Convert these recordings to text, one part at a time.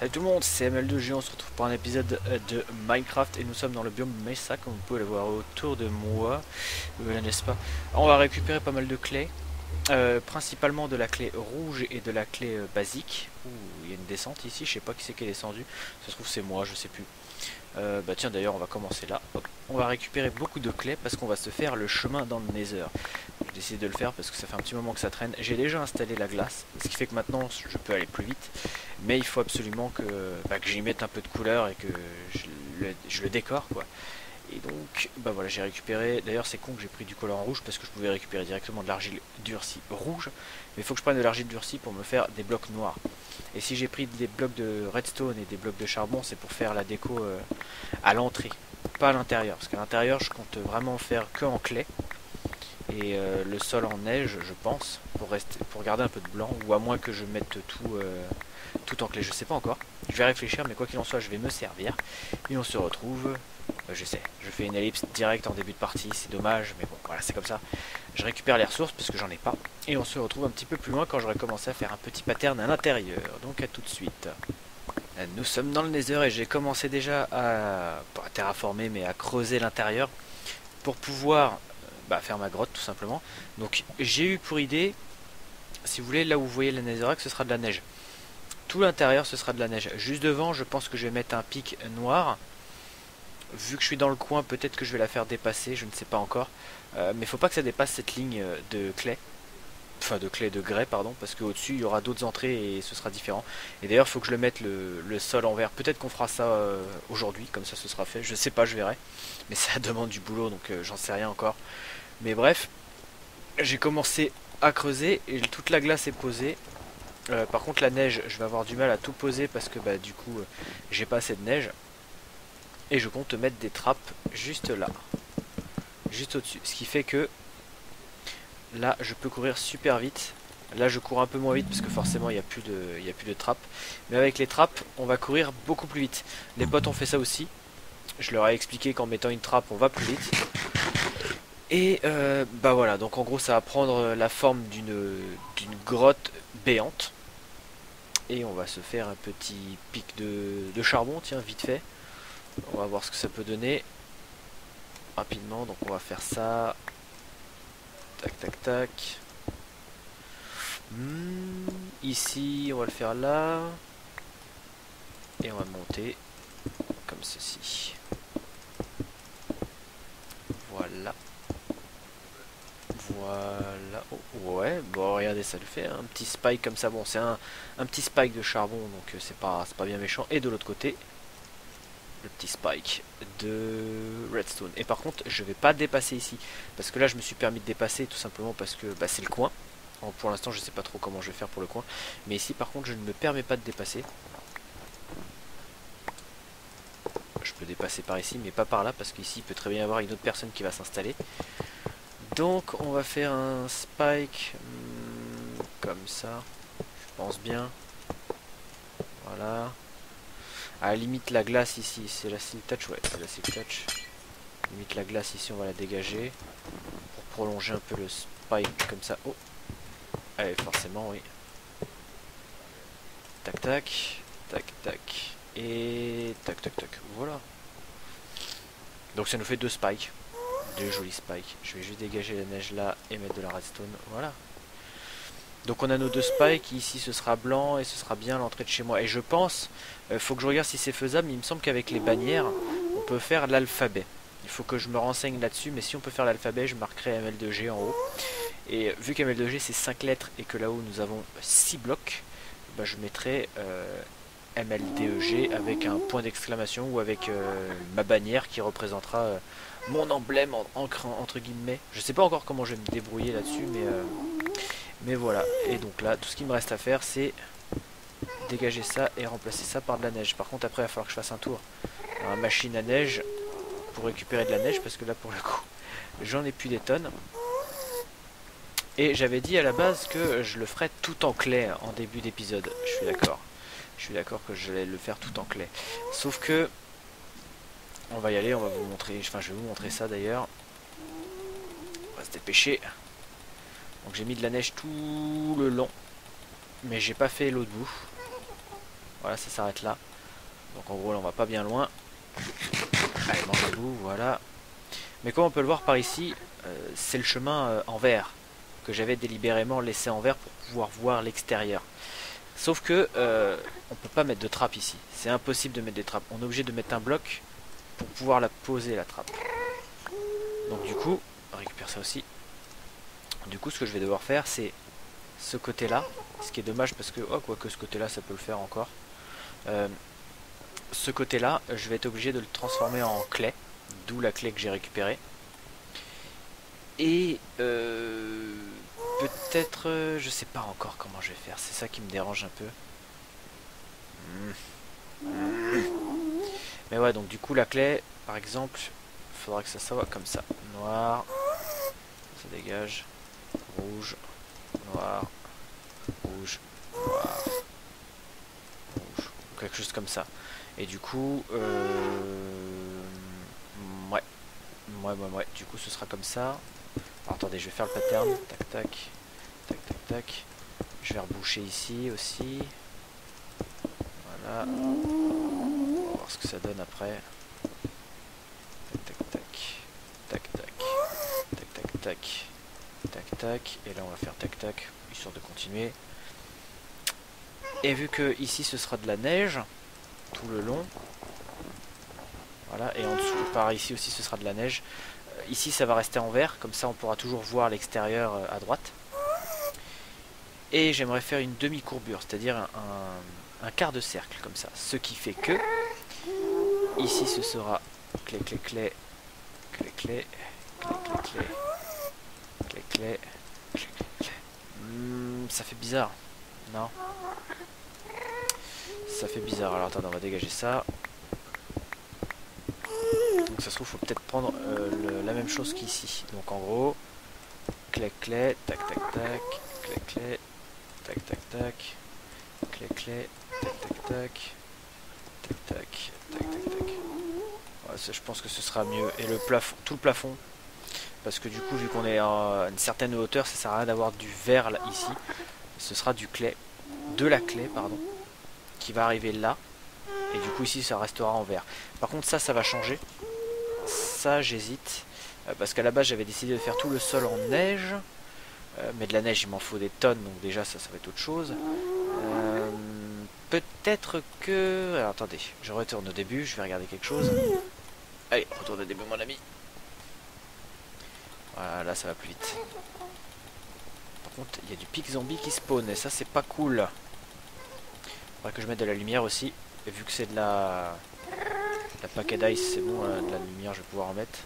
Salut tout le monde, c'est ML2G, on se retrouve pour un épisode de Minecraft et nous sommes dans le biome Mesa comme vous pouvez le voir autour de moi, n'est-ce pas? On va récupérer pas mal de clés, principalement de la clé rouge et de la clé basique. Ouh, il y a une descente ici, je sais pas qui c'est qui est descendu, ça se trouve c'est moi, je sais plus. Bah tiens d'ailleurs on va commencer là. Hop. On va récupérer beaucoup de clés parce qu'on va se faire le chemin dans le Nether. J'ai décidé de le faire parce que ça fait un petit moment que ça traîne. J'ai déjà installé la glace, ce qui fait que maintenant je peux aller plus vite. Mais il faut absolument que j'y mette un peu de couleur et que je le décore quoi. Et donc bah voilà, j'ai récupéré, d'ailleurs c'est con que j'ai pris du colorant rouge parce que je pouvais récupérer directement de l'argile durcie rouge. Mais il faut que je prenne de l'argile durcie pour me faire des blocs noirs. Et si j'ai pris des blocs de redstone et des blocs de charbon, c'est pour faire la déco à l'entrée, pas à l'intérieur. Parce qu'à l'intérieur, je compte vraiment faire que en clay. Et le sol en neige, je pense, pour garder un peu de blanc. Ou à moins que je mette tout en clé, je sais pas encore. Je vais réfléchir, mais quoi qu'il en soit, je vais me servir. Et on se retrouve, je sais, je fais une ellipse directe en début de partie, c'est dommage, mais bon, voilà, c'est comme ça. Je récupère les ressources parce que j'en ai pas. Et on se retrouve un petit peu plus loin quand j'aurai commencé à faire un petit pattern à l'intérieur. Donc à tout de suite. Nous sommes dans le Nether et j'ai commencé déjà pas à terraformer mais à creuser l'intérieur pour pouvoir faire ma grotte tout simplement. Donc j'ai eu pour idée, si vous voulez, là où vous voyez le Netherrack, ce sera de la neige. Tout l'intérieur ce sera de la neige. Juste devant, je pense que je vais mettre un pic noir. Vu que je suis dans le coin, peut-être que je vais la faire dépasser, je ne sais pas encore. Mais il faut pas que ça dépasse cette ligne de clé. Enfin de clé de grès pardon, parce qu'au dessus il y aura d'autres entrées et ce sera différent. Et d'ailleurs il faut que je le mette le sol en verre. Peut-être qu'on fera ça aujourd'hui, comme ça ce sera fait. Je sais pas, je verrai. Mais ça demande du boulot donc j'en sais rien encore. Mais bref, j'ai commencé à creuser et toute la glace est posée. Par contre la neige, je vais avoir du mal à tout poser parce que du coup j'ai pas assez de neige. Et je compte mettre des trappes juste là, juste au-dessus. Ce qui fait que là je peux courir super vite. Là je cours un peu moins vite parce que forcément il n'y a plus de trappes. Mais avec les trappes on va courir beaucoup plus vite. Les potes ont fait ça aussi. Je leur ai expliqué qu'en mettant une trappe on va plus vite. Et voilà, donc en gros ça va prendre la forme d'une grotte béante. Et on va se faire un petit pic de charbon, tiens, vite fait. On va voir ce que ça peut donner rapidement. Donc on va faire ça. Tac tac tac. Ici on va le faire là. Et on va monter comme ceci. Voilà. Voilà. Oh, ouais, bon regardez ça le fait. Un petit spike comme ça. Bon c'est un petit spike de charbon. Donc c'est pas bien méchant. Et de l'autre côté, le petit spike de redstone. Et par contre je vais pas dépasser ici. Parce que là je me suis permis de dépasser tout simplement parce que c'est le coin. Alors, pour l'instant je sais pas trop comment je vais faire pour le coin. Mais ici par contre je ne me permets pas de dépasser. Je peux dépasser par ici mais pas par là. Parce qu'ici il peut très bien y avoir une autre personne qui va s'installer. Donc on va faire un spike comme ça. Je pense bien. Voilà. À la limite la glace ici, c'est la silk touch, ouais, c'est la silk touch. Limite la glace ici, on va la dégager. Pour prolonger un peu le spike comme ça. Oh. Allez, forcément, oui. Tac tac. Tac tac. Et tac tac tac. Voilà. Donc ça nous fait deux spikes. Deux jolis spikes. Je vais juste dégager la neige là et mettre de la redstone. Voilà. Donc on a nos deux spikes, ici ce sera blanc et ce sera bien l'entrée de chez moi. Et je pense, faut que je regarde si c'est faisable, mais il me semble qu'avec les bannières, on peut faire l'alphabet. Il faut que je me renseigne là-dessus, mais si on peut faire l'alphabet, je marquerai ML2G en haut. Et vu qu'ML2G c'est 5 lettres et que là-haut nous avons 6 blocs, je mettrai MLDEG avec un point d'exclamation ou avec ma bannière qui représentera mon emblème entre guillemets. Je sais pas encore comment je vais me débrouiller là-dessus, mais voilà. Et donc là, tout ce qu'il me reste à faire, c'est dégager ça et remplacer ça par de la neige. Par contre, après, il va falloir que je fasse un tour dans la machine à neige pour récupérer de la neige, parce que là, pour le coup, j'en ai plus des tonnes. Et j'avais dit à la base que je le ferais tout en clé en début d'épisode. Je suis d'accord. Je suis d'accord que je vais le faire tout en clé. Sauf que, on va y aller, on va vous montrer. Enfin, je vais vous montrer ça d'ailleurs. On va se dépêcher. Donc j'ai mis de la neige tout le long, mais j'ai pas fait l'autre bout. Voilà, ça s'arrête là. Donc en gros là on va pas bien loin. Allez, mange un bout, voilà. Mais comme on peut le voir par ici, c'est le chemin en verre que j'avais délibérément laissé en verre pour pouvoir voir l'extérieur. Sauf que on peut pas mettre de trappe ici. C'est impossible de mettre des trappes. On est obligé de mettre un bloc pour pouvoir la poser la trappe. Donc du coup, on récupère ça aussi. Du coup, ce que je vais devoir faire, c'est ce côté-là. Ce qui est dommage parce que, oh, quoique ce côté-là, ça peut le faire encore. Ce côté-là, je vais être obligé de le transformer en clé. D'où la clé que j'ai récupérée. Et peut-être, je sais pas encore comment je vais faire. C'est ça qui me dérange un peu. Mais ouais, donc du coup la clé, par exemple, il faudra que ça soit comme ça. Noir, ça dégage. Rouge, noir, rouge, noir, rouge. Quelque chose comme ça. Et du coup, ouais. Du coup, ce sera comme ça. Alors, attendez, je vais faire le pattern. Tac, tac, tac, tac, tac. Je vais reboucher ici aussi. Voilà. On va voir ce que ça donne après. Tac, tac, tac, tac, tac, tac, tac, tac, tac, tac. Et là, on va faire tac, tac, histoire de continuer. Et vu que ici, ce sera de la neige tout le long. Voilà, et en dessous, par ici aussi, ce sera de la neige. Ici, ça va rester en vert, comme ça, on pourra toujours voir l'extérieur à droite. Et j'aimerais faire une demi-courbure, c'est-à-dire un quart de cercle, comme ça. Ce qui fait que, ici, ce sera clé, clé, clé, clé, clé, clé, clé, clé, clé, clé, clé. Ça fait bizarre, non? Ça fait bizarre. Alors, attendez, on va dégager ça. Donc ça se trouve, faut peut-être prendre la même chose qu'ici. Donc en gros, clé clé, tac tac tac, clé clé, tac tac tac, clé clé, tac tac tac, tac tac, tac tac tac. Ouais, ça, je pense que ce sera mieux. Et le plafond, tout le plafond, parce que du coup, vu qu'on est à une certaine hauteur, ça sert à rien d'avoir du verre là, ici. Ce sera du clé, de la clé, pardon, qui va arriver là. Et du coup ici ça restera en vert. Par contre ça va changer. Ça j'hésite. Parce qu'à la base j'avais décidé de faire tout le sol en neige. Mais de la neige il m'en faut des tonnes. Donc déjà ça va être autre chose. Peut-être que... Alors attendez, je retourne au début. Je vais regarder quelque chose. Allez, retourne au début mon ami. Voilà, là ça va plus vite. Par contre il y a du pic zombie qui spawn. Et ça c'est pas cool. Faudrait que je mette de la lumière aussi. Et vu que c'est de la paquet d'ice, c'est bon, de la lumière je vais pouvoir en mettre.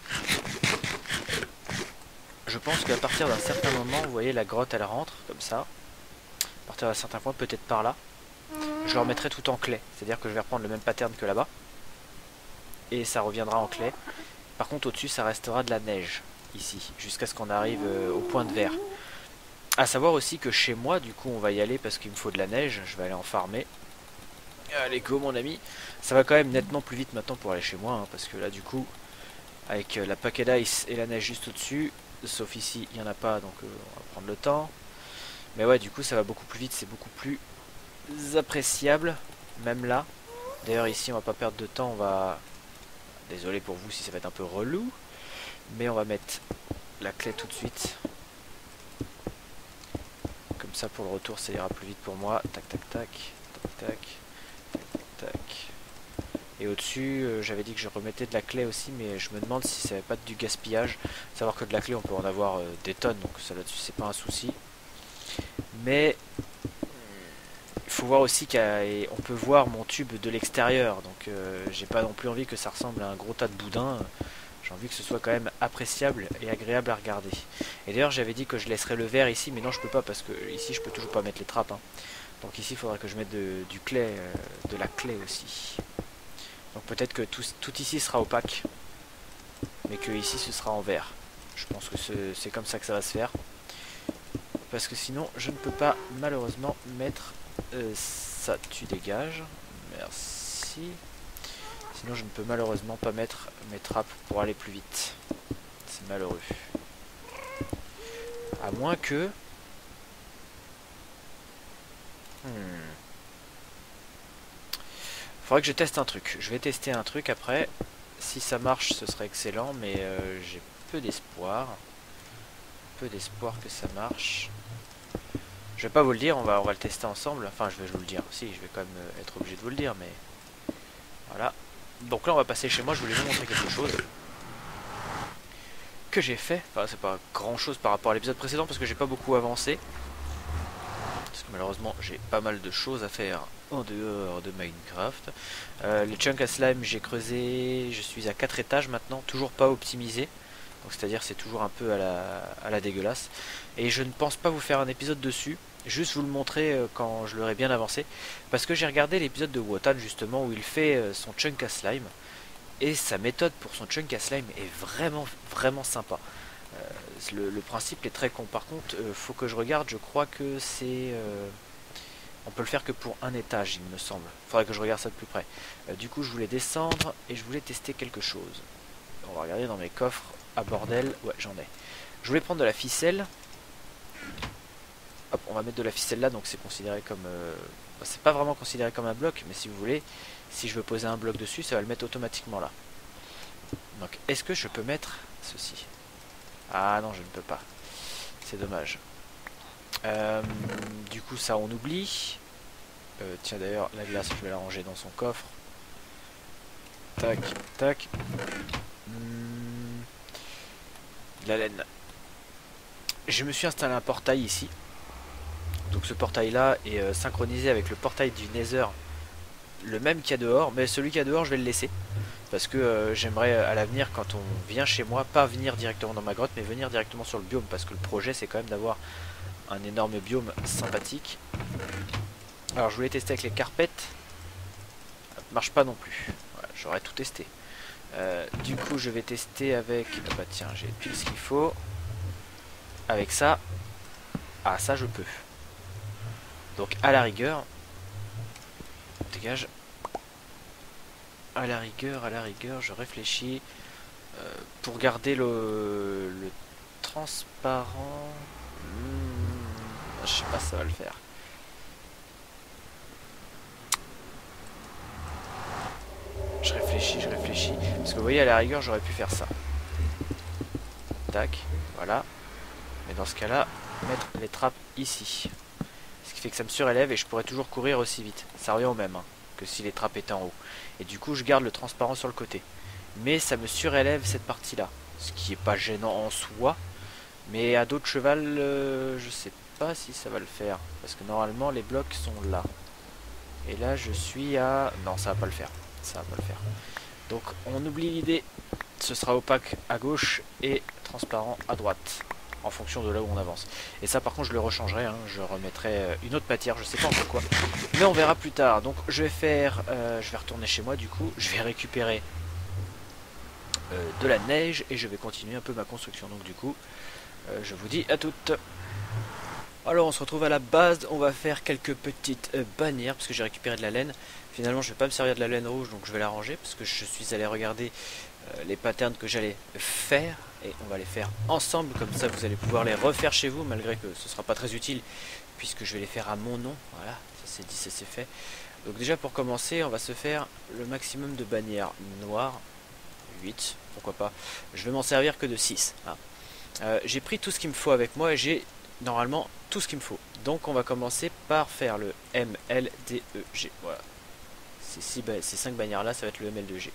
Je pense qu'à partir d'un certain moment, vous voyez la grotte elle rentre comme ça. À partir d'un certain point, peut-être par là. Je le remettrai tout en clé. C'est-à-dire que je vais reprendre le même pattern que là-bas. Et ça reviendra en clé. Par contre au-dessus ça restera de la neige. Ici. Jusqu'à ce qu'on arrive au point de verre. A savoir aussi que chez moi, du coup on va y aller parce qu'il me faut de la neige. Je vais aller en farmer. Allez go mon ami. Ça va quand même nettement plus vite maintenant pour aller chez moi hein, parce que là du coup avec la paquet d'ice et la neige juste au dessus, sauf ici il n'y en a pas donc on va prendre le temps. Mais ouais du coup ça va beaucoup plus vite, c'est beaucoup plus appréciable même là. D'ailleurs ici on va pas perdre de temps, on va... Désolé pour vous si ça va être un peu relou. Mais on va mettre la clé tout de suite. Comme ça pour le retour ça ira plus vite pour moi. Tac tac tac, tac tac. Tac. Et au-dessus, j'avais dit que je remettais de la clé aussi, mais je me demande si ça n'avait pas du gaspillage. Savoir que de la clé, on peut en avoir des tonnes, donc ça là-dessus, c'est pas un souci. Mais il faut voir aussi qu'on peut voir mon tube de l'extérieur, donc j'ai pas non plus envie que ça ressemble à un gros tas de boudin. J'ai envie que ce soit quand même appréciable et agréable à regarder. Et d'ailleurs, j'avais dit que je laisserais le verre ici, mais non, je peux pas parce que ici, je peux toujours pas mettre les trappes. Hein. Donc ici, il faudra que je mette du clé, de la clé aussi. Donc peut-être que tout ici sera opaque, mais que ici ce sera en vert. Je pense que c'est comme ça que ça va se faire. Parce que sinon, je ne peux pas malheureusement mettre ça. Tu dégages. Merci. Sinon, je ne peux malheureusement pas mettre mes trappes pour aller plus vite. C'est malheureux. À moins que... Faudrait que je teste un truc. Je vais tester un truc après. Si ça marche, ce serait excellent, mais j'ai peu d'espoir. Peu d'espoir que ça marche. Je vais pas vous le dire, on va le tester ensemble. Enfin, je vais vous le dire. Si, je vais quand même être obligé de vous le dire, mais voilà. Donc là, on va passer chez moi. Je voulais vous montrer quelque chose que j'ai fait. Enfin, c'est pas grand chose par rapport à l'épisode précédent parce que j'ai pas beaucoup avancé. Parce que malheureusement, j'ai pas mal de choses à faire en dehors de Minecraft. Les chunks à slime, j'ai creusé. Je suis à 4 étages maintenant, toujours pas optimisé. Donc c'est-à-dire c'est toujours un peu à la dégueulasse. Et je ne pense pas vous faire un épisode dessus. Juste vous le montrer quand je l'aurai bien avancé. Parce que j'ai regardé l'épisode de Wotan justement où il fait son chunk à slime. Et sa méthode pour son chunk à slime est vraiment sympa. Le principe est très con. Par contre, faut que je regarde. Je crois que c'est... on peut le faire que pour un étage, il me semble. Faudrait que je regarde ça de plus près. Du coup, je voulais descendre et je voulais tester quelque chose. On va regarder dans mes coffres. Ah bordel, ouais, j'en ai. Je voulais prendre de la ficelle. Hop, on va mettre de la ficelle là, donc c'est considéré comme... c'est pas vraiment considéré comme un bloc, mais si vous voulez, si je veux poser un bloc dessus, ça va le mettre automatiquement là. Donc, est-ce que je peux mettre ceci? Ah non, je ne peux pas. C'est dommage. Du coup, ça, on oublie. Tiens, d'ailleurs, la glace, je vais la ranger dans son coffre. Tac, tac. La laine. Je me suis installé un portail ici. Donc ce portail là est synchronisé avec le portail du Nether. Le même qu'il y a dehors. Mais celui qu'il y a dehors je vais le laisser. Parce que j'aimerais à l'avenir quand on vient chez moi, pas venir directement dans ma grotte, mais venir directement sur le biome. Parce que le projet c'est quand même d'avoir un énorme biome sympathique. Alors je voulais tester avec les carpettes. Ça marche pas non plus. Voilà, j'aurais tout testé. Du coup je vais tester avec... bah tiens, j'ai pile ce qu'il faut. Avec ça. Ah ça je peux. Donc à la rigueur. Dégage. À la rigueur, je réfléchis. Pour garder le transparent. Je sais pas si ça va le faire. Je réfléchis. Parce que vous voyez, à la rigueur, j'aurais pu faire ça. Tac, voilà. Mais dans ce cas-là, mettre les trappes ici. Ce qui fait que ça me surélève et je pourrais toujours courir aussi vite. Ça revient au même hein, que si les trappes étaient en haut. Et du coup, je garde le transparent sur le côté. Mais ça me surélève cette partie-là. Ce qui est pas gênant en soi. Mais à d'autres chevals, je sais pas si ça va le faire. Parce que normalement, les blocs sont là. Et là, je suis à... Non, ça va pas le faire. Ça va pas le faire. Donc, on oublie l'idée. Ce sera opaque à gauche et transparent à droite. En fonction de là où on avance. Et ça, par contre, je le rechangerai. Hein. Je remettrai une autre matière. Je sais pas encore quoi. Mais on verra plus tard. Donc, je vais faire... je vais retourner chez moi, du coup. Je vais récupérer de la neige. Et je vais continuer un peu ma construction. Donc, du coup, je vous dis à toutes. Alors on se retrouve à la base, on va faire quelques petites bannières parce que j'ai récupéré de la laine. Finalement je vais pas me servir de la laine rouge donc je vais la ranger parce que je suis allé regarder les patterns que j'allais faire et on va les faire ensemble comme ça vous allez pouvoir les refaire chez vous malgré que ce sera pas très utile puisque je vais les faire à mon nom. Voilà, ça c'est dit, ça c'est fait. Donc déjà pour commencer on va se faire le maximum de bannières noires, 8 pourquoi pas. Je vais m'en servir que de 6. Hein. J'ai pris tout ce qu'il me faut avec moi et j'ai normalement tout ce qu'il me faut. Donc on va commencer par faire le MLDEG. Voilà. Ces 5 bannières là, ça va être le ML2G.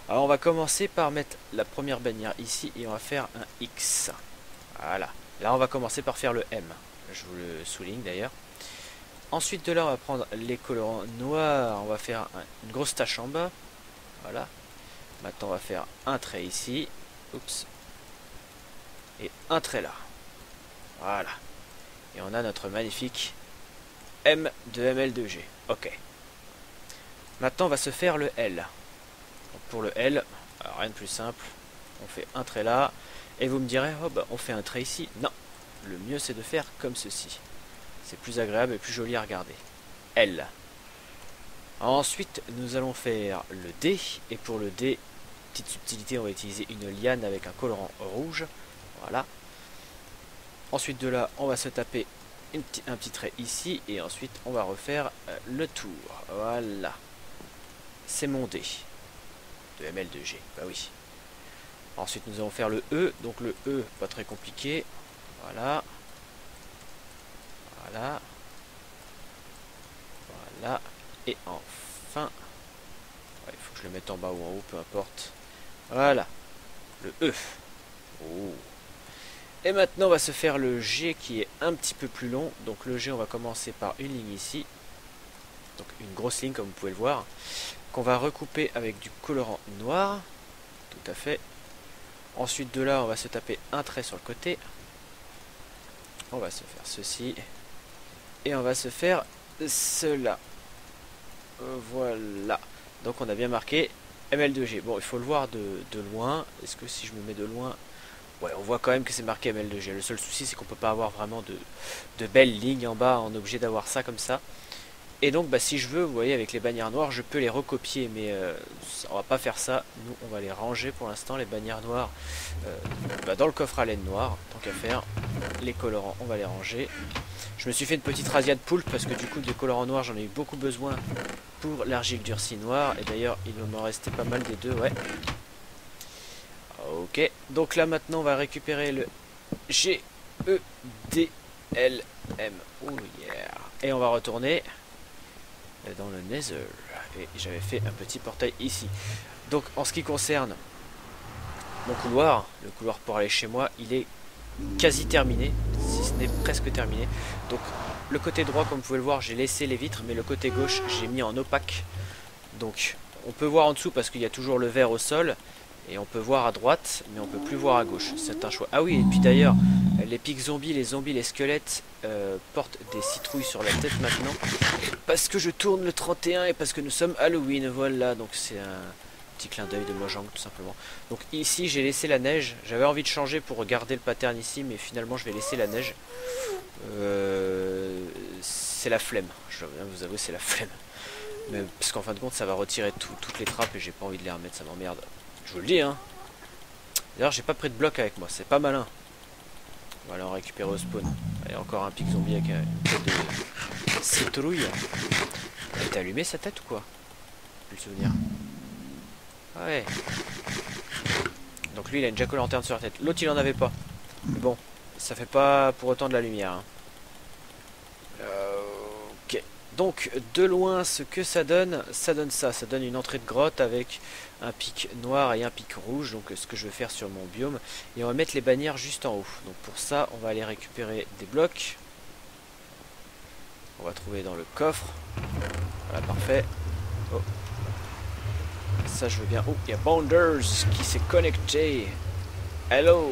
Alors on va commencer par mettre la première bannière ici et on va faire un X. Voilà. Là on va commencer par faire le M. Je vous le souligne d'ailleurs. Ensuite de là on va prendre les colorants noirs. On va faire une grosse tache en bas. Voilà. Maintenant on va faire un trait ici. Oups. Et un trait là. Voilà. Et on a notre magnifique M de ML2G. Ok. Maintenant, on va se faire le L. Donc pour le L, alors rien de plus simple. On fait un trait là. Et vous me direz, oh bah on fait un trait ici. Non. Le mieux c'est de faire comme ceci. C'est plus agréable et plus joli à regarder. L. Ensuite, nous allons faire le D. Et pour le D, petite subtilité, on va utiliser une liane avec un colorant rouge. Voilà. Ensuite de là, on va se taper un petit trait ici. Et ensuite, on va refaire le tour. Voilà. c'est mon D. De ML2G, bah oui. Ensuite nous allons faire le E, donc le E, pas très compliqué. Voilà. Voilà. Voilà. Et enfin... il faut que je le mette en bas ou en haut, peu importe. Voilà. Le E. Oh. Et maintenant on va se faire le G qui est un petit peu plus long. Donc le G on va commencer par une ligne ici. Donc une grosse ligne comme vous pouvez le voir. Qu'on va recouper avec du colorant noir. Tout à fait. Ensuite de là on va se taper un trait sur le côté. On va se faire ceci. Et on va se faire cela. Voilà. Donc on a bien marqué ML2G. Bon, il faut le voir de loin. Est-ce que si je me mets de loin... Ouais, on voit quand même que c'est marqué ML2G. Le seul souci, c'est qu'on peut pas avoir vraiment de belles lignes en bas. On est obligé d'avoir ça comme ça. Et donc, bah, si je veux, vous voyez, avec les bannières noires, je peux les recopier. Mais on va pas faire ça. Nous, on va les ranger pour l'instant, les bannières noires, dans le coffre à laine noir. Tant qu'à faire, les colorants, on va les ranger. Je me suis fait une petite razzia de poulpe parce que du coup, des colorants noirs, j'en ai eu beaucoup besoin pour l'argile durcie noire. Et d'ailleurs, il m'en restait pas mal des deux, ouais. Ok, donc là maintenant on va récupérer le G, E, D, L, M. Oh yeah. Et on va retourner dans le Nether. Et j'avais fait un petit portail ici. Donc en ce qui concerne mon couloir, le couloir pour aller chez moi, il est quasi terminé, si ce n'est presque terminé. Donc le côté droit, comme vous pouvez le voir, j'ai laissé les vitres, mais le côté gauche, j'ai mis en opaque. Donc on peut voir en dessous parce qu'il y a toujours le verre au sol. Et on peut voir à droite, mais on peut plus voir à gauche. C'est un choix. Ah oui, et puis d'ailleurs, les pics zombies, les squelettes portent des citrouilles sur la tête maintenant. Parce que je tourne le 31 et parce que nous sommes Halloween. Voilà, donc c'est un petit clin d'œil de Mojang tout simplement. Donc ici, j'ai laissé la neige. J'avais envie de changer pour garder le pattern ici, mais finalement, je vais laisser la neige. C'est la flemme. Je dois bien vous avouer, c'est la flemme. Mais, parce qu'en fin de compte, ça va retirer toutes les trappes et j'ai pas envie de les remettre, ça m'emmerde. Je vous le dis, hein. D'ailleurs, j'ai pas pris de bloc avec moi, c'est pas malin. On va aller en récupérer au spawn. Allez, encore un pic zombie avec une tête de citrouille. Elle est allumée sa tête ou quoi? Plus le souvenir. Ouais. Donc lui, il a une jack-o'-lanterne sur la tête. L'autre, il en avait pas. Mais bon, ça fait pas pour autant de la lumière. Hein. Ok. Donc, de loin, ce que ça donne ça. Ça donne une entrée de grotte avec un pic noir et un pic rouge. Donc, ce que je vais faire sur mon biome. Et on va mettre les bannières juste en haut. Donc, pour ça, on va aller récupérer des blocs. On va trouver dans le coffre. Voilà, parfait. Oh. Ça, je veux bien. Oh, il y a Bounders qui s'est connecté. Hello.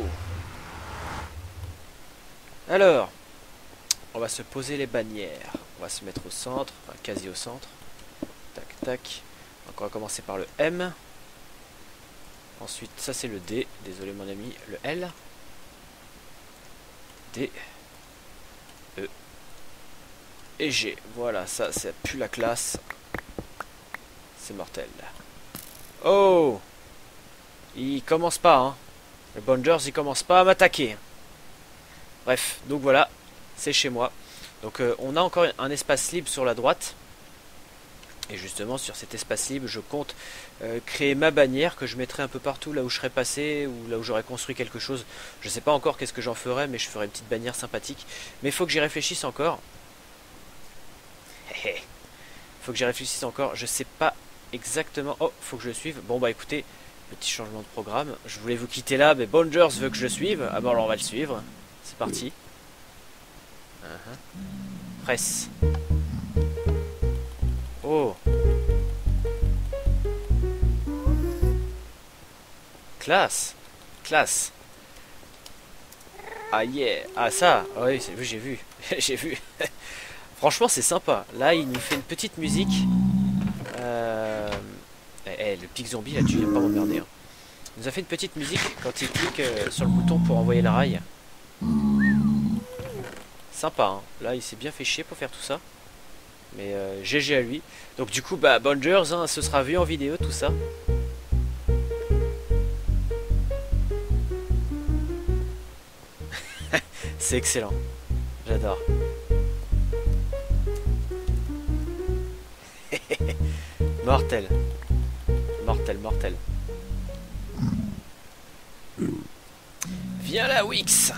Alors, on va se poser les bannières. On va se mettre au centre, enfin quasi au centre. Tac, tac. Donc on va commencer par le M. Ensuite, ça c'est le D. Désolé mon ami. Le L. D. E. Et G. Voilà, ça pue la classe. C'est mortel. Oh! Il commence pas, hein. Le Bonders, il commence pas à m'attaquer. Bref, donc voilà. C'est chez moi. Donc on a encore un espace libre sur la droite. Et justement sur cet espace libre je compte créer ma bannière que je mettrai un peu partout là où je serai passé ou là où j'aurais construit quelque chose. Je sais pas encore qu'est-ce que j'en ferai, mais je ferai une petite bannière sympathique. Mais il faut que j'y réfléchisse encore. Faut que j'y réfléchisse encore. Je sais pas exactement. Oh, faut que je le suive. Bon bah écoutez, petit changement de programme. Je voulais vous quitter là, mais Bongers veut que je le suive. Ah bon alors on va le suivre. C'est parti. Presse. Oh. Classe. Classe. Ah yeah. Ah ça. Ah oui, j'ai vu. J'ai vu. Franchement c'est sympa. Là il nous fait une petite musique. Le pic zombie là tu viens pas m'emmerder. Hein. Il nous a fait une petite musique quand il clique sur le bouton pour envoyer la rail. Sympa, hein. Là il s'est bien fait chier pour faire tout ça. Mais GG à lui. Donc du coup, bah Bongers, hein, ce sera vu en vidéo tout ça. C'est excellent. J'adore. Mortel. mortel, mortel. Viens là, Wix.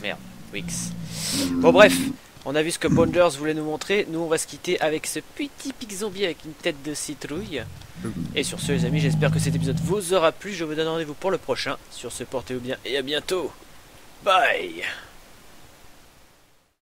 Merde, Wix. Bon bref, on a vu ce que Bonders voulait nous montrer. Nous on va se quitter avec ce petit pic zombie avec une tête de citrouille. Et sur ce les amis, j'espère que cet épisode vous aura plu. Je vous donne rendez-vous pour le prochain. Sur ce, portez-vous bien et à bientôt. Bye.